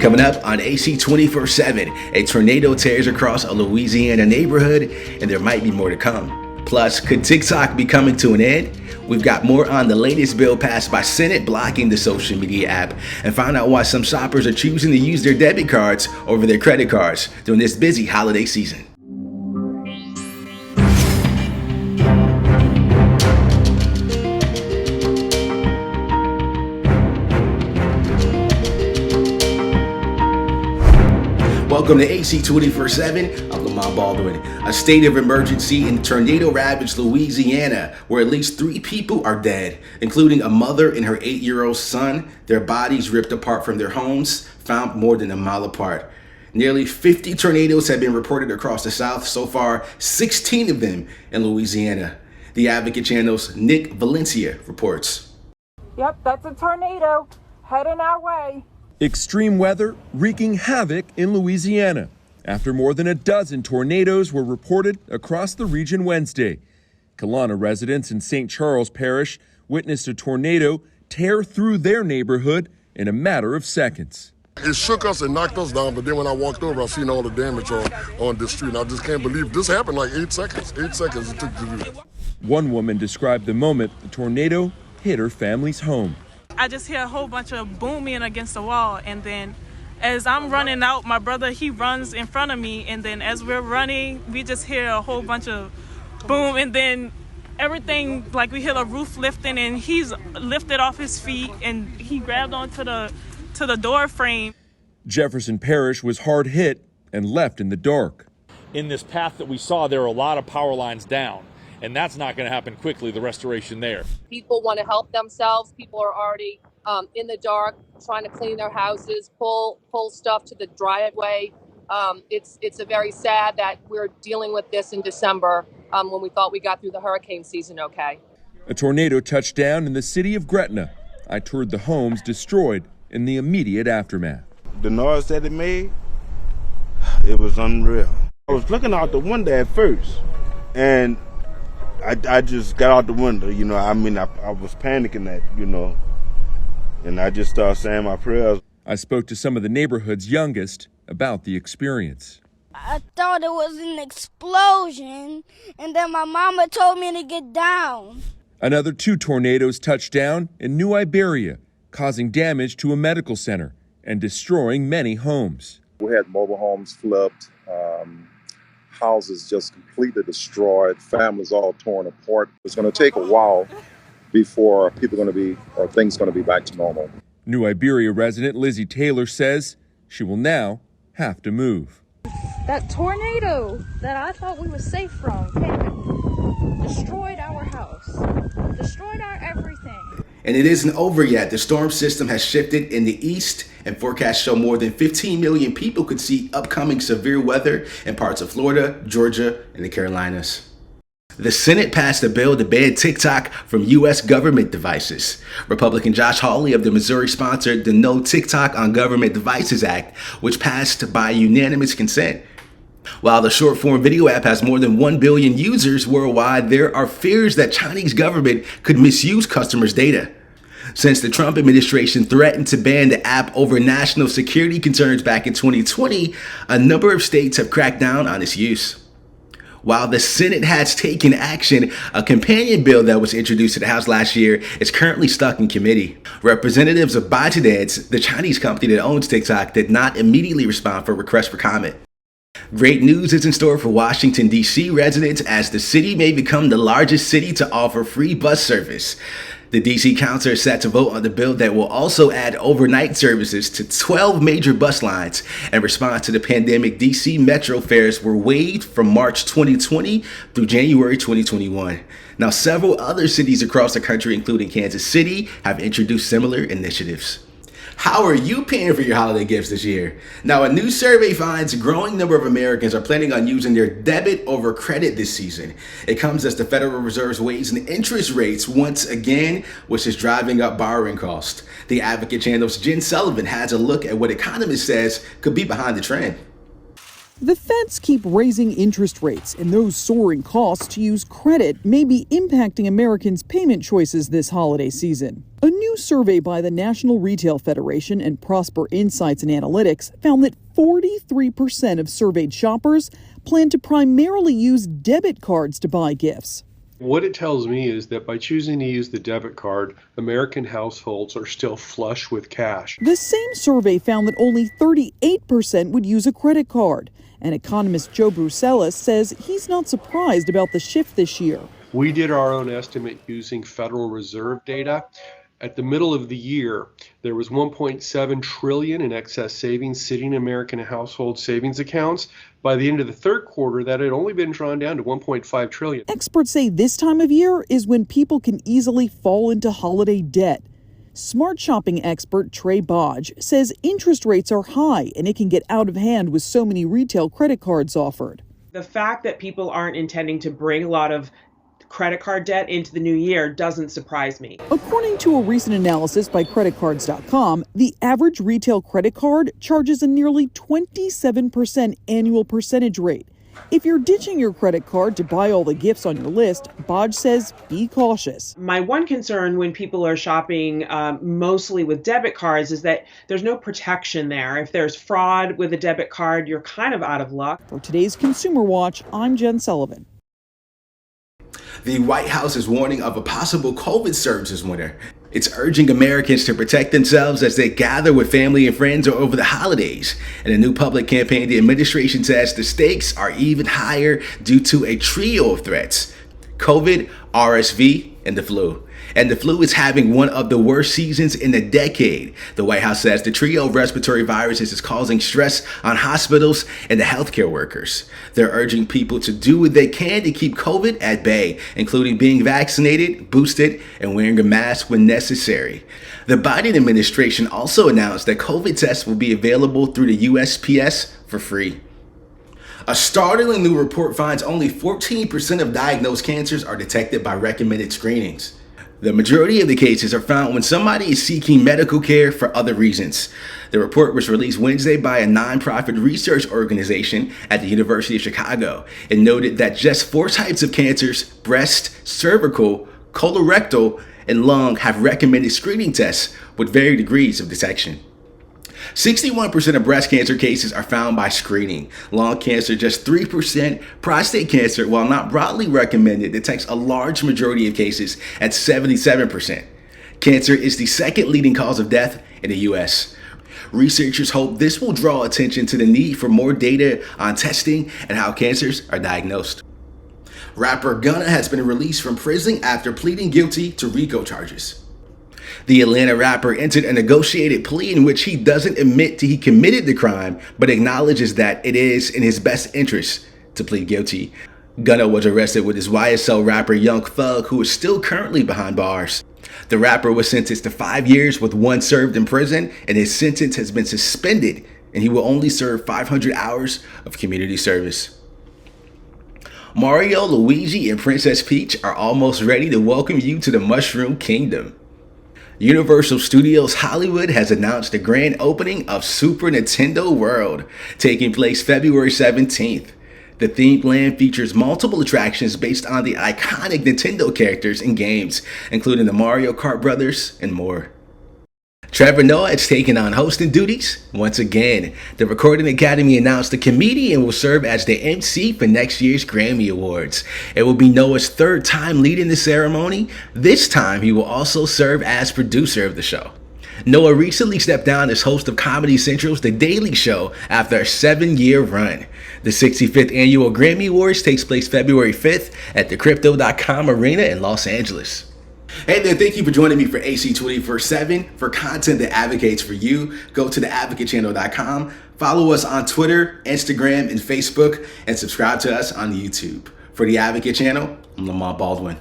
Coming up on AC 24/7, a tornado tears across a Louisiana neighborhood, and there might be more to come. Plus, could TikTok be coming to an end? We've got more on the latest bill passed by Senate blocking the social media app, and find out why some shoppers are choosing to use their debit cards over their credit cards during this busy holiday season. Welcome to AC 24/7. I'm Lamont Baldwin. A state of emergency in tornado-ravaged Louisiana, where at least 3 people are dead, including a mother and her 8-year-old son. Their bodies ripped apart from their homes, found more than a mile apart. Nearly 50 tornadoes have been reported across the South so far, 16 of them in Louisiana. The Advocate Channel's Nick Valencia reports. Yep, that's a tornado heading our way. Extreme weather wreaking havoc in Louisiana after more than a dozen tornadoes were reported across the region Wednesday. Kalana residents in St. Charles Parish witnessed a tornado tear through their neighborhood in a matter of seconds. It shook us and knocked us down, but then when I walked over, I seen all the damage on this street, and I just can't believe this happened like 8 seconds. 8 seconds it took to do that. One woman described the moment the tornado hit her family's home. I just hear a whole bunch of booming against the wall, and then as I'm running out, my brother, he runs in front of me, and then as we're running, we just hear a whole bunch of boom, and then everything, like we hear the roof lifting, and he's lifted off his feet, and he grabbed onto the door frame. Jefferson Parish was hard hit and left in the dark. In this path that we saw, there are a lot of power lines down, and that's not going to happen quickly, the restoration there. People want to help themselves. People are already in the dark, trying to clean their houses, pull stuff to the driveway. It's a very sad that we're dealing with this in December when we thought we got through the hurricane season okay. A tornado touched down in the city of Gretna. I toured the homes destroyed in the immediate aftermath. The noise that it made, it was unreal. I was looking out the window at first, and I just got out the window, I was panicking and I just started saying my prayers. I spoke to some of the neighborhood's youngest about the experience. I thought it was an explosion, and then my mama told me to get down. Another 2 tornadoes touched down in New Iberia, causing damage to a medical center and destroying many homes. We had mobile homes flipped, houses just completely destroyed, families all torn apart. It's going to take a while before things going to be back to normal. New Iberia resident Lizzie Taylor says she will now have to move. That tornado that I thought we were safe from came and destroyed our house, destroyed our everything. And it isn't over yet. The storm system has shifted in the east, and forecasts show more than 15 million people could see upcoming severe weather in parts of Florida, Georgia, and the Carolinas. The Senate passed a bill to ban TikTok from U.S. government devices. Republican Josh Hawley of the Missouri sponsored the No TikTok on Government Devices Act, which passed by unanimous consent. While the short-form video app has more than 1 billion users worldwide, there are fears that Chinese government could misuse customers' data. Since the Trump administration threatened to ban the app over national security concerns back in 2020, a number of states have cracked down on its use. While the Senate has taken action, a companion bill that was introduced to the House last year is currently stuck in committee. Representatives of ByteDance, the Chinese company that owns TikTok, did not immediately respond for requests for comment. Great news is in store for Washington, D.C. residents, as the city may become the largest city to offer free bus service. The D.C. Council is set to vote on the bill that will also add overnight services to 12 major bus lines. In response to the pandemic, D.C. Metro fares were waived from March 2020 through January 2021. Now, several other cities across the country, including Kansas City, have introduced similar initiatives. How are you paying for your holiday gifts this year? Now, a new survey finds a growing number of Americans are planning on using their debit over credit this season. It comes as the Federal Reserve's raising interest rates once again, which is driving up borrowing costs. The Advocate Channel's Jen Sullivan has a look at what economists says could be behind the trend. The feds keep raising interest rates, and those soaring costs to use credit may be impacting Americans' payment choices this holiday season. A new survey by the National Retail Federation and Prosper Insights and Analytics found that 43% of surveyed shoppers plan to primarily use debit cards to buy gifts. What it tells me is that by choosing to use the debit card, American households are still flush with cash. The same survey found that only 38% would use a credit card. And economist Joe Bruselas says he's not surprised about the shift this year. We did our own estimate using Federal Reserve data. At the middle of the year, there was $1.7 trillion in excess savings sitting in American household savings accounts. By the end of the third quarter, that had only been drawn down to $1.5 trillion. Experts say this time of year is when people can easily fall into holiday debt. Smart shopping expert Trey Bodge says interest rates are high and it can get out of hand with so many retail credit cards offered. The fact that people aren't intending to bring a lot of credit card debt into the new year doesn't surprise me. According to a recent analysis by creditcards.com, the average retail credit card charges a nearly 27% annual percentage rate. If you're ditching your credit card to buy all the gifts on your list, Bodge says be cautious. My one concern when people are shopping mostly with debit cards is that there's no protection there. If there's fraud with a debit card, you're kind of out of luck. For today's Consumer Watch, I'm Jen Sullivan. The White House is warning of a possible COVID surge this winter. It's urging Americans to protect themselves as they gather with family and friends or over the holidays. In a new public campaign, the administration says the stakes are even higher due to a trio of threats: COVID, RSV, and the flu. And the flu is having one of the worst seasons in a decade. The White House says the trio of respiratory viruses is causing stress on hospitals and the healthcare workers. They're urging people to do what they can to keep COVID at bay, including being vaccinated, boosted, and wearing a mask when necessary. The Biden administration also announced that COVID tests will be available through the USPS for free. A startling new report finds only 14% of diagnosed cancers are detected by recommended screenings. The majority of the cases are found when somebody is seeking medical care for other reasons. The report was released Wednesday by a nonprofit research organization at the University of Chicago. It noted that just 4 types of cancers, breast, cervical, colorectal, and lung, have recommended screening tests with varying degrees of detection. 61% of breast cancer cases are found by screening. Lung cancer, just 3%. Prostate cancer, while not broadly recommended, detects a large majority of cases at 77%. Cancer is the second leading cause of death in the U.S. Researchers hope this will draw attention to the need for more data on testing and how cancers are diagnosed. Rapper Gunna has been released from prison after pleading guilty to RICO charges. The Atlanta rapper entered a negotiated plea in which he doesn't admit he committed the crime, but acknowledges that it is in his best interest to plead guilty. Gunna was arrested with his YSL rapper Young Thug, who is still currently behind bars. The rapper was sentenced to 5 years with 1 served in prison, and his sentence has been suspended, and he will only serve 500 hours of community service. Mario, Luigi, and Princess Peach are almost ready to welcome you to the Mushroom Kingdom. Universal Studios Hollywood has announced the grand opening of Super Nintendo World, taking place February 17th. The themed land features multiple attractions based on the iconic Nintendo characters and games, including the Mario Kart brothers and more. Trevor Noah has taken on hosting duties once again. The Recording Academy announced the comedian will serve as the MC for next year's Grammy Awards. It will be Noah's 3rd time leading the ceremony. This time, he will also serve as producer of the show. Noah recently stepped down as host of Comedy Central's The Daily Show after a 7-year run. The 65th Annual Grammy Awards takes place February 5th at the Crypto.com Arena in Los Angeles. Hey there, thank you for joining me for AC 24/7. For content that advocates for you, go to theadvocatechannel.com, follow us on Twitter, Instagram, and Facebook, and subscribe to us on YouTube. For The Advocate Channel, I'm Lamont Baldwin.